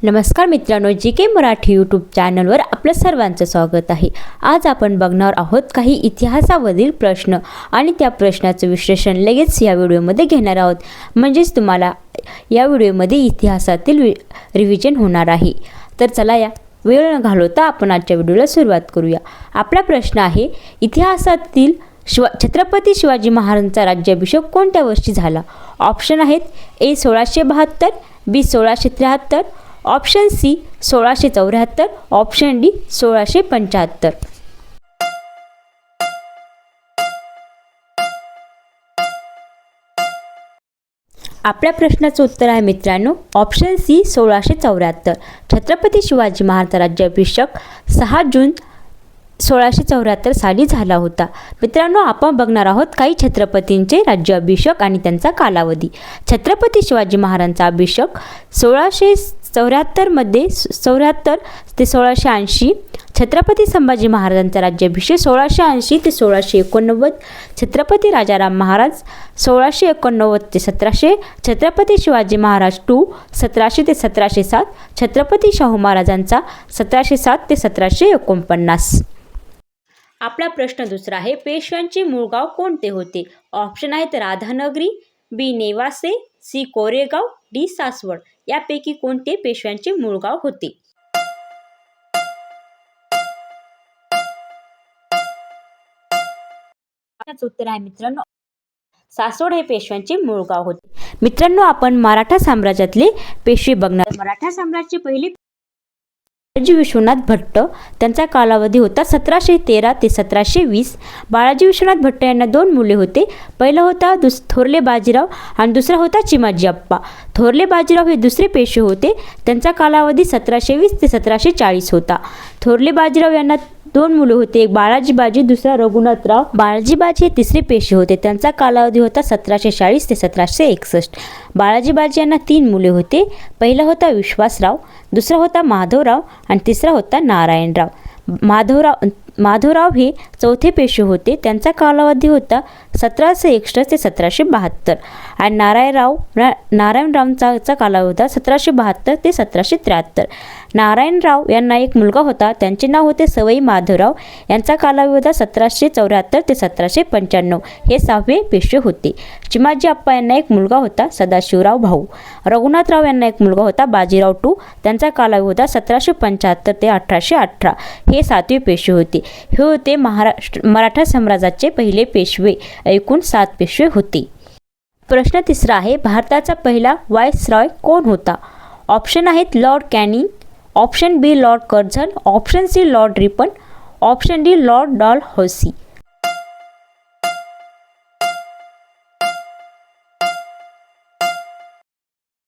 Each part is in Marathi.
नमस्कार मित्रांनो, जी के मराठी यूट्यूब चॅनलवर आपलं सर्वांचं स्वागत आहे। आज आपण बघणार आहोत काही इतिहासावरील प्रश्न आणि त्या प्रश्नाचं विश्लेषण लगेच या व्हिडिओमध्ये घेणार आहोत। म्हणजेच तुम्हाला या व्हिडिओमध्ये इतिहासातील रिव्हिजन होणार आहे। तर चला या वेळ न घालवता आपण आजच्या व्हिडिओला सुरुवात करूया। आपला प्रश्न आहे, इतिहासातील छत्रपती शिवाजी महाराजांचा राज्याभिषेक कोणत्या वर्षी झाला? ऑप्शन आहेत ए 1672, बी 1673, ऑप्शन सी 1674, ऑप्शन डी 1675। आपल्या प्रश्नाचं उत्तर आहे मित्रांनो ऑप्शन सी 1674। छत्रपती शिवाजी महाराज राज्याभिषेक 6 जून 1674 साली झाला होता। मित्रांनो, आपण बघणार आहोत काही छत्रपतींचे राज्याभिषेक आणि त्यांचा कालावधी। छत्रपती शिवाजी महाराजांचा अभिषेक 1674 मध्ये 74 ते 1680, छत्रपती संभाजी महाराजांचा राज्याभिषेक 1680 ते 1689, छत्रपती राजाराम महाराज 1689 ते 1700, छत्रपती शिवाजी महाराज 2 1700 ते 1707, छत्रपती शाहू महाराजांचा 1707 ते 1749। आपला प्रश्न दुसरा आहे, पेशव्यांचे मूळ गाव कोणते होते? ऑप्शन आहेत राधानगरी, बी नेवासे, सी कोरेगाव, डी सासवड। यापैकी कोणते पेशव्यांचे मूळ गाव होते? उत्तर आहे मित्रांनो सासवड हे पेशव्यांचे मूळ गाव होते। मित्रांनो, आपण मराठा साम्राज्यातले पेशवे बघणार। मराठा साम्राज्याचे पहिले बाळाजी विश्वनाथ भट्ट, त्यांचा कालावधी होता 1713 ते 1720। बाळाजी विश्वनाथ भट्ट यांना 2 मुले होते। पहिला होता थोरले बाजीराव आणि दुसरा होता चिमाजी अप्पा। थोरले बाजीराव हे दुसरे पेशवे होते, त्यांचा कालावधी 1720 ते 1740 होता। थोरले बाजीराव यांना 2 मुले होते, एक बाळाजी बाजी, दुसरा रघुनाथराव। बाळाजी बाजी हे तिसरे पेशवे होते, त्यांचा कालावधी होता 1740 ते 1761। बाळाजी बाजी यांना 3 मुले होते, पहिला होता विश्वासराव, दुसरा होता माधवराव आणि तिसरा होता नारायणराव। माधवराव हे चौथे पेशवे होते, त्यांचा कालावधी होता 1761 ते 1772 आणि नारायणरावांचा कालावधी होता 1772 ते 1773। नारायणराव यांना एक मुलगा होता, त्यांचे नाव होते सवई माधवराव, यांचा कालावधी होता 1774 ते 1795। हे 6वे पेशवे होते। चिमाजी अप्पा यांना एक मुलगा होता, सदाशिवराव भाऊ। रघुनाथराव यांना एक मुलगा होता, बाजीराव 2, त्यांचा कालावधी होता 1775 ते 1818। हे 7वे पेशवे होते। हे होते मराठा साम्राज्याचे पहिले पेशवे। एकूण 7 पेशवे होते। प्रश्न तिसरा आहे, भारताचा पहिला व्हाईसरॉय कोण होता? ऑप्शन आहेत Lord Canning, option B Lord Curzon, option C Lord Ripon, option D Lord Dalhousie.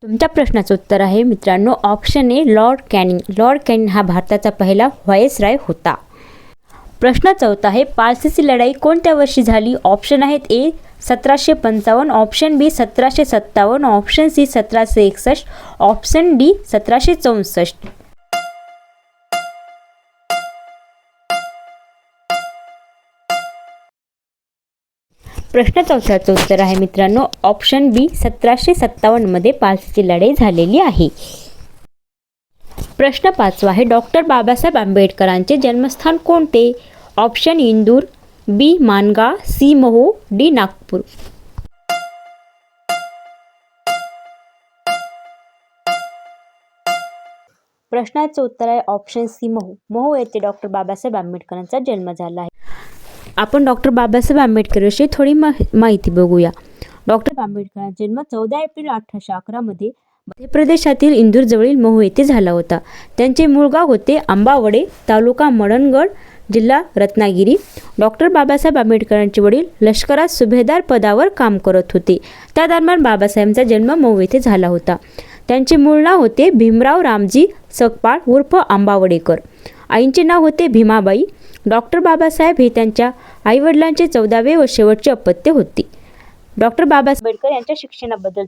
तुमच्या प्रश्नाचं उत्तर आहे मित्रांनो option A Lord Canning. Lord Canning हा भारताचा पहिला व्हाईसरॉय होता। प्रश्न चौथा आहे, पारसीची लढाई कोणत्या वर्षी झाली? ऑप्शन आहेत ए 1755, ऑप्शन बी 1757, ऑप्शन सी 1761, ऑप्शन डी 1764। प्रश्न चौथ्याचं उत्तर आहे मित्रांनो ऑप्शन बी 1757 मध्ये पारसीची लढाई झालेली आहे। प्रश्न 5वा आहे, डॉक्टर बाबासाहेब आंबेडकरांचे जन्मस्थान कोणते? ऑप्शन इंदूर, बी मानगाव, सी महू, डी नागपूर। प्रश्नाचं उत्तर आहे ऑप्शन सी महू। महू येथे डॉक्टर बाबासाहेब आंबेडकरांचा जन्म झाला आहे। आपण डॉक्टर बाबासाहेब आंबेडकरविषयी थोडी माहिती बघूया। डॉक्टर आंबेडकरांचा जन्म 14 एप्रिल 1811 मध्ये मध्य प्रदेशातील इंदूर जवळील महू येथे झाला होता। त्यांचे मूळ गाव होते आंबावडे, तालुका मडणगड, जिल्हा रत्नागिरी। डॉक्टर बाबासाहेब आंबेडकरांचे वडील लष्करात सुभेदार पदावर काम करत होते। त्या दरम्यान बाबासाहेबांचा जन्म महू येथे झाला होता। त्यांचे मूळ नाव होते भीमराव रामजी सकपाळ उर्फ आंबावडेकर। आईंचे नाव होते भीमाबाई। डॉक्टर बाबासाहेब हे त्यांच्या आईवडिलांचे 14वे व शेवटचे अपत्य होते। डॉक्टर बाबासाहेब आंबेडकर यांच्या शिक्षणाबद्दल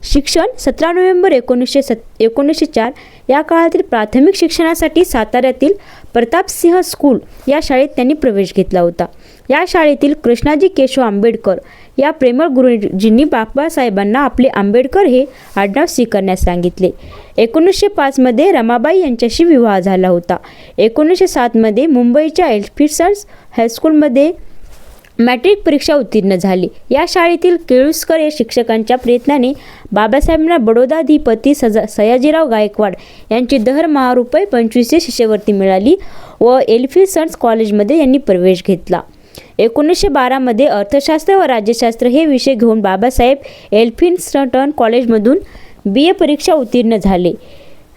शिक्षण 17 नोव्हेंबर 1904 या काळातील प्राथमिक शिक्षणासाठी साताऱ्यातील प्रतापसिंह स्कूल या शाळेत त्यांनी प्रवेश घेतला होता। या शाळेतील कृष्णाजी केशव आंबेडकर या प्रेमळ गुरुजींनी बाबासाहेबांना आपले आंबेडकर हे आडनाव स्वीकारण्यास सांगितले. 1905 रमाबाई यांच्याशी विवाह झाला होता. 1907 मुंबईच्या एल्फिन्स्टन हायस्कूलमध्ये मॅट्रिक परीक्षा उत्तीर्ण झाली. या शाळेतील केळुसकर या शिक्षकांच्या प्रयत्नाने बाबासाहेबांना बडोदाधिपती सयाजीराव गायकवाड यांची दरमहा ₹25 शिष्यवृत्ती मिळाली व एल्फिन्स्टन कॉलेजमध्ये यांनी प्रवेश घेतला. 1912 अर्थशास्त्र व राज्यशास्त्र हे विषय घेऊन बाबासाहेब एल्फिन्स्टन कॉलेजमधून BA परीक्षा उत्तीर्ण झाले.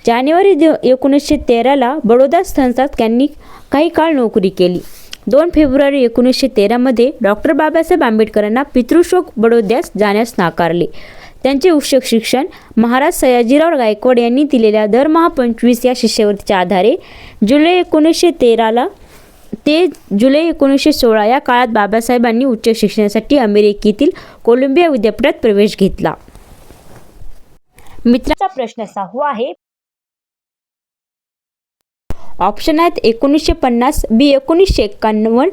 जानेवारी 1913 बडोदा संस्थानात त्यांनी काही काळ नोकरी केली. 2 फेब्रुवारी 1913 डॉक्टर बाबासाहेब आंबेडकरांना पितृशोक बडोद्यास जाण्यास नाकारले. त्यांचे उच्च शिक्षण महाराज सयाजीराव गायकवाड यांनी दिलेल्या दरमहा 25 या शिष्यवृत्तीच्या आधारे जुलै 1913 ते जुलै 1916 या काळात बाबासाहेबांनी उच्च शिक्षणासाठी अमेरिकेतील कोलंबिया विद्यापीठात प्रवेश घेतला. मित्रांचा प्रश्न 6 आहे. ऑप्शन आहेत 1950, B 1951,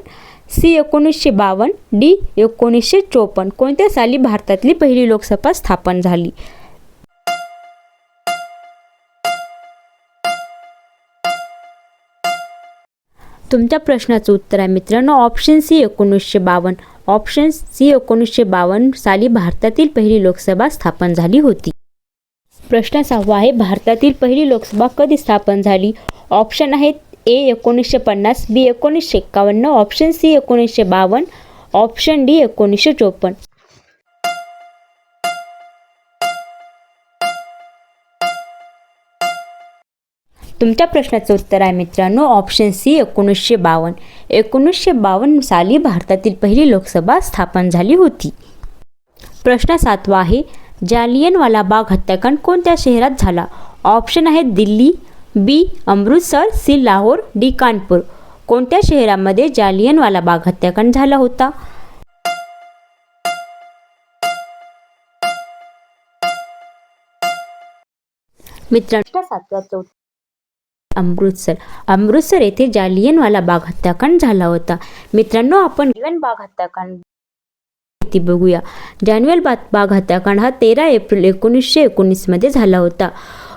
C 1952, D 1954. कोणत्या साली भारतातली पहिली लोकसभा स्थापन झाली? तुमच्या प्रश्नाचं उत्तर आहे मित्रांनो ऑप्शन C 1952. ऑप्शन C 1952 साली भारतातील पहिली लोकसभा स्थापन झाली होती. प्रश्न 6 आहे. भारतातील पहिली लोकसभा कधी स्थापन झाली? ऑप्शन आहेत A 1950, B 1951, option C 1952, option D 1954. तुमच्या प्रश्नाचं उत्तर आहे मित्रांनो ऑप्शन C 1952. 1952 साली भारतातील पहिली लोकसभा स्थापन झाली होती. प्रश्न 7 आहे. जालियनवाला बाग हत्याकांड कोणत्या शहरात झाला? ऑप्शन आहेत Delhi, B Amritsar, C Lahore, D Kanpur. कोणत्या शहरामध्ये जालियनवाला बाग हत्याकांड झाला होता? मित्रांनो 7 अमृतसर. अमृतसर येथे जालियनवाला बाग हत्याकांड झाला होता. मित्रांनो आपण जालियन बाग हत्याकांड बघूया. जालियनवाला बाग हत्याकांड हा 13 एप्रिल 1919 झाला होता.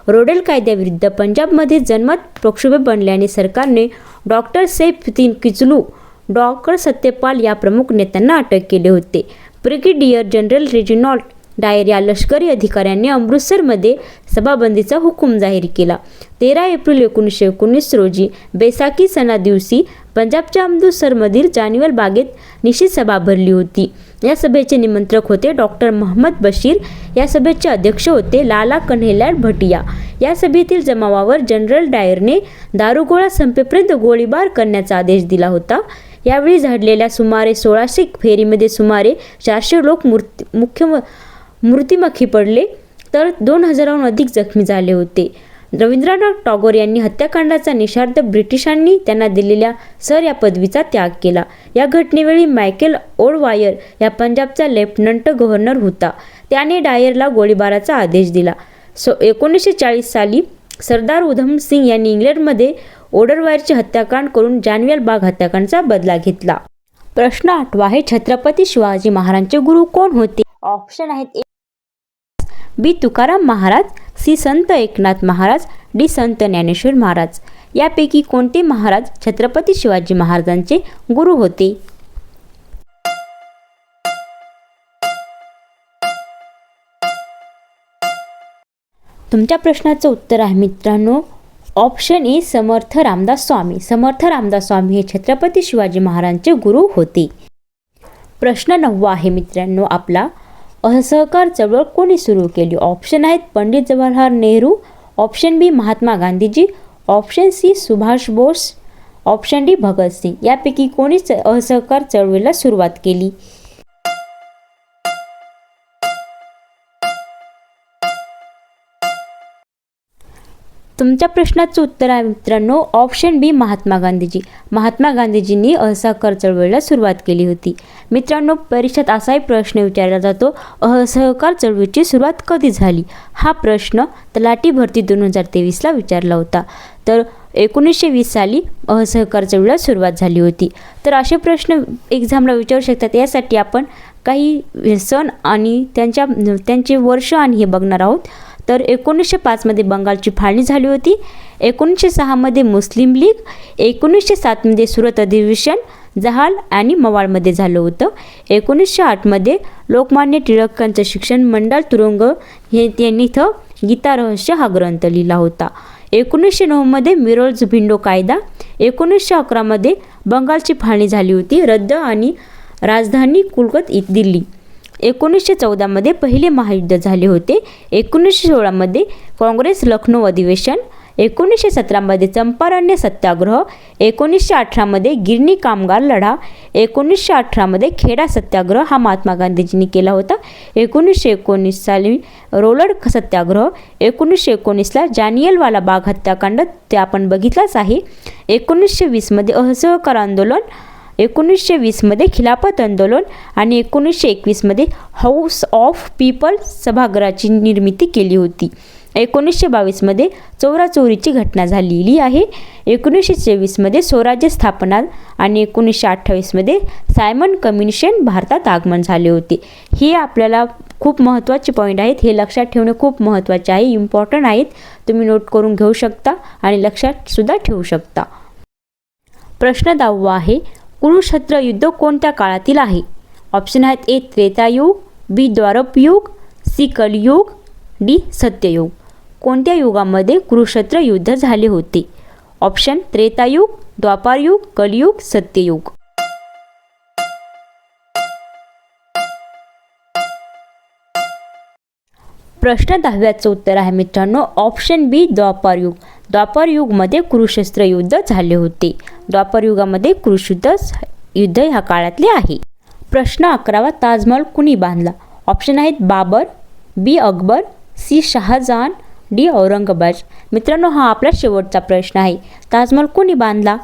रोडेल कायद्याविरुद्ध पंजाबमध्ये जनमत प्रक्षोभ बनल्याने सरकारने डॉक्टर सैफुद्दीन किचलू, डॉक्टर सत्यपाल या प्रमुख नेत्यांना अटक केले होते. ब्रिगेडियर जनरल रेजिनॉल्ड डायर या लष्करी अधिकाऱ्यांनी अमृतसरमध्ये सभाबंदीचा हुकूम जाहीर केला. 13 एप्रिल 1919 रोजी बैसाखी सणा दिवशी पंजाबच्या अमृतसरमधील जालियनवाला बागेत निश्चित सभा भरली होती. या सभेचे निमंत्रक होते डॉक्टर मोहम्मद बशीर. या सभेचे अध्यक्ष होते लाला कन्हैयालाल भटिया. या सभेतील जमावावर जनरल डायरने दारुगोळा संपेपर्यंत गोळीबार करण्याचा आदेश दिला होता. यावेळी झाडलेल्या सुमारे 1600 फेरीमध्ये सुमारे 400 लोक मृत्युमुखी पडले तर 2000हून अधिक जखमी झाले होते. रवींद्रनाथ टागोर यांनी हत्याकांडाचा निषेधार्थ ब्रिटिशांनी त्यांना दिलेल्या सर या पदवीचा त्याग केला. या घटनेवेळी मायकेल ओडवायर या पंजाबचा लेफ्टनंट गव्हर्नर होता. त्याने डायरला गोळीबाराचा आदेश दिला. 1940 साली सरदार उधम सिंग यांनी इंग्लंडमध्ये ओडवायरचे हत्याकांड करून जालियनवाला बाग हत्याकांडाचा बदला घेतला. प्रश्न 8 आहे. छत्रपती शिवाजी महाराजांचे गुरु कोण होते? ऑप्शन आहेत B तुकाराम महाराज, C संत एकनाथ महाराज, D संत ज्ञानेश्वर महाराज. यापैकी कोणते महाराज छत्रपती शिवाजी महाराजांचे गुरु होते? तुमच्या प्रश्नाचं उत्तर आहे मित्रांनो ऑप्शन ए समर्थ रामदास स्वामी. समर्थ रामदास स्वामी हे छत्रपती शिवाजी महाराजांचे गुरु होते. प्रश्न 9 आहे मित्रांनो आपला. असहकार चळवळ कोणी सुरू केली? ऑप्शन आहेत Pandit Jawaharlal Nehru, option B Mahatma Gandhiji, option C Subhash Bose, option D Bhagat Singh. यापैकी कोणी असहकार चळवळीला सुरुवात केली? तुमच्या प्रश्नाचं उत्तर आहे मित्रांनो ऑप्शन बी महात्मा गांधीजी. महात्मा गांधीजींनी असहकार चळवळीला सुरुवात केली होती. मित्रांनो परीक्षेत असाही प्रश्न विचारला जातो असहकार चळवळीची सुरुवात कधी झाली? हा प्रश्न तलाठी भरती 2023ला विचारला होता. तर 1920 साली असहकार चळवळीला सुरुवात झाली होती. तर असे प्रश्न एक्झामला विचारू शकतात. यासाठी आपण काही सण आणि त्यांचे वर्ष आणि हे बघणार आहोत. तर 1905 मध्ये बंगालची फाळणी झाली होती. 1906 मध्ये मुस्लिम लीग. 1907 मध्ये सुरत अधिवेशन जहाल आणि मवाळमध्ये झालं होतं. 1908 मध्ये लोकमान्य टिळकांचं शिक्षण मंडळ तुरुंग हे त्यांनी इथं गीता रहस्य हा ग्रंथ लिहिला होता. 1909 मध्ये मिरोल्स भिंडो कायदा. 1911 मध्ये बंगालची फाळणी झाली होती, रद्द आणि राजधानी कुलकत दिल्ली. 1914 मध्ये पहिले महायुद्ध झाले होते. 1916 मध्ये काँग्रेस लखनौ अधिवेशन. 1917 मध्ये चंपारण्य सत्याग्रह. 1918 मध्ये गिरणी कामगार लढा. 1918 मध्ये खेडा सत्याग्रह हा महात्मा गांधीजींनी केला होता. 1919 साली रोलर सत्याग्रह. 1919ला जालियनवाला बाग हत्याकांड ते आपण बघितलाच आहे. 1920 मध्ये असहकार आंदोलन. 1920 मध्ये खिलाफत आंदोलन आणि 1921 मध्ये हाऊस ऑफ पीपल सभागृहाची निर्मिती केली होती. 1922 मध्ये चोराचोरीची घटना झालेली आहे. 1923 मध्ये स्वराज्य स्थापना आणि 1928 मध्ये सायमन कमिशन भारतात आगमन झाले होते. हे आपल्याला खूप महत्त्वाचे पॉईंट आहेत, हे लक्षात ठेवणे खूप महत्त्वाचे आहे, इम्पॉर्टंट आहेत. तुम्ही नोट करून घेऊ शकता आणि लक्षात सुद्धा ठेवू शकता. प्रश्न 10 आहे, कुरुक्षेत्र युद्ध कोणत्या काळातील आहे? ऑप्शन आहेत: ए त्रेतायुग, बी द्वापरयुग, सी कलियुग, डी सत्ययुग. कोणत्या युगामध्ये कुरुक्षेत्र युद्ध झाले होते? ऑप्शन: त्रेतायुग, द्वापरयुग, कलियुग, सत्ययुग. प्रश्न 10चं उत्तर आहे मित्रांनो ऑप्शन बी द्वापरयुग. द्वापरयुगमध्ये कुरुक्षेत्र युद्ध झाले होते. द्वापरयुगामध्ये कुरुक्षेत्र युद्ध ह्या काळातले आहे. प्रश्न 11 ताजमहल कुणी बांधला? ऑप्शन आहेत: बाबर, बी अकबर, सी शहाजहान, डी औरंगजेब. मित्रांनो हा आपला शेवटचा प्रश्न आहे. ताजमहल कुणी बांधला?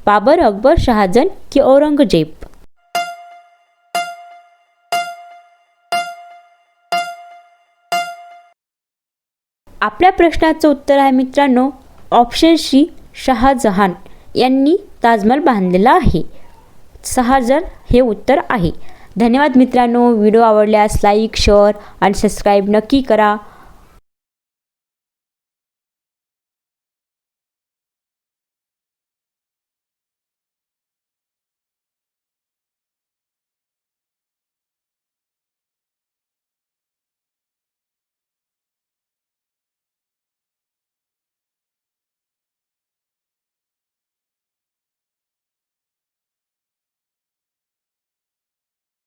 बाबर, अकबर, शहाजहान की औरंगजेब? आपल्या प्रश्नाचं उत्तर आहे मित्रांनो ऑप्शन सी शहाजहान यांनी ताजमहल बांधलेला आहे. शहाजहान हे उत्तर आहे. धन्यवाद मित्रांनो. व्हिडिओ आवडल्यास लाईक, शेअर आणि सबस्क्राईब नक्की करा.